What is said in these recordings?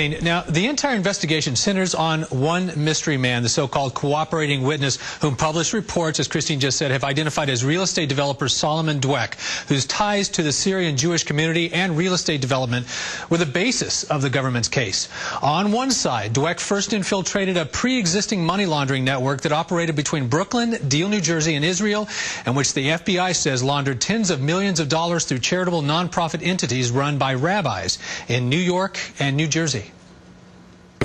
Now, the entire investigation centers on one mystery man, the so-called cooperating witness, whom published reports, as Christine just said, have identified as real estate developer Solomon Dweck, whose ties to the Syrian Jewish community and real estate development were the basis of the government's case. On one side, Dweck first infiltrated a pre-existing money laundering network that operated between Brooklyn, Deal, New Jersey, and Israel, and which the FBI says laundered tens of millions of dollars through charitable nonprofit entities run by rabbis in New York and New Jersey.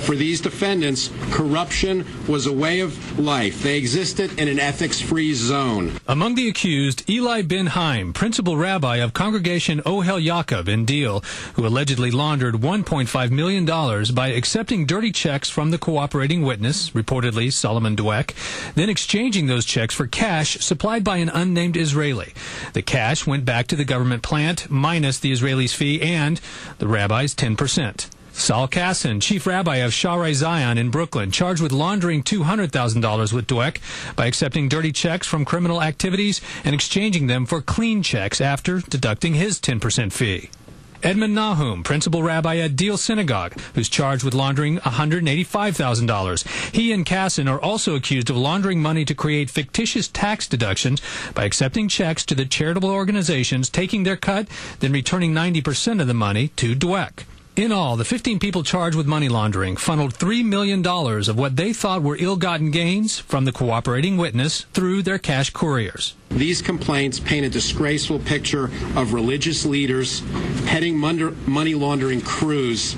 For these defendants, corruption was a way of life. They existed in an ethics-free zone. Among the accused, Eli Ben Haim, principal rabbi of Congregation Ohel Yaakov in Deal, who allegedly laundered $1.5 million by accepting dirty checks from the cooperating witness, reportedly Solomon Dweck, then exchanging those checks for cash supplied by an unnamed Israeli. The cash went back to the government plant, minus the Israeli's fee and the rabbi's 10%. Saul Kassan, chief rabbi of Shaarei Zion in Brooklyn, charged with laundering $200,000 with Dweck by accepting dirty checks from criminal activities and exchanging them for clean checks after deducting his 10% fee. Edmund Nahum, principal rabbi at Deal Synagogue, who's charged with laundering $185,000. He and Kassan are also accused of laundering money to create fictitious tax deductions by accepting checks to the charitable organizations, taking their cut, then returning 90% of the money to Dweck. In all, the 15 people charged with money laundering funneled $3 million of what they thought were ill-gotten gains from the cooperating witness through their cash couriers. These complaints paint a disgraceful picture of religious leaders heading money laundering crews,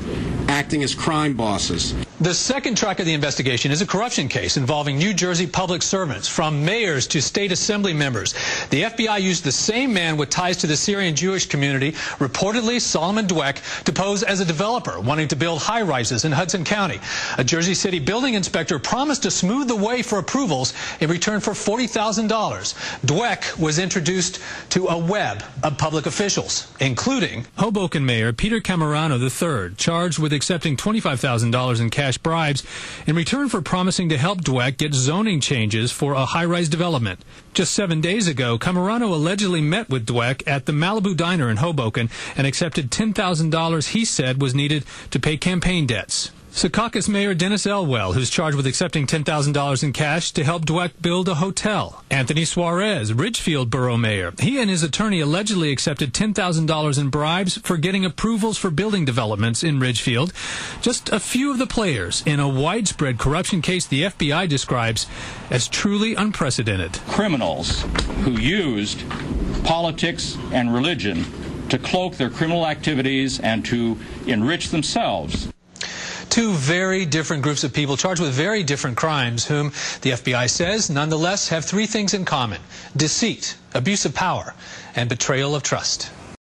acting as crime bosses. The second track of the investigation is a corruption case involving New Jersey public servants, from mayors to state assembly members. The FBI used the same man with ties to the Syrian Jewish community, reportedly Solomon Dweck, to pose as a developer wanting to build high-rises in Hudson County. A Jersey City building inspector promised to smooth the way for approvals in return for $40,000. Dweck was introduced to a web of public officials, including Hoboken Mayor Peter Camerano III, charged with accepting $25,000 in cash bribes in return for promising to help Dweck get zoning changes for a high-rise development. Just 7 days ago, Camerano allegedly met with Dweck at the Malibu Diner in Hoboken and accepted $10,000 he said was needed to pay campaign debts. Secaucus Mayor Dennis Elwell, who's charged with accepting $10,000 in cash to help Dweck build a hotel. Anthony Suarez, Ridgefield Borough Mayor. He and his attorney allegedly accepted $10,000 in bribes for getting approvals for building developments in Ridgefield. Just a few of the players in a widespread corruption case the FBI describes as truly unprecedented. Criminals who used politics and religion to cloak their criminal activities and to enrich themselves. Two very different groups of people charged with very different crimes, whom the FBI says nonetheless have three things in common: deceit, abuse of power, and betrayal of trust.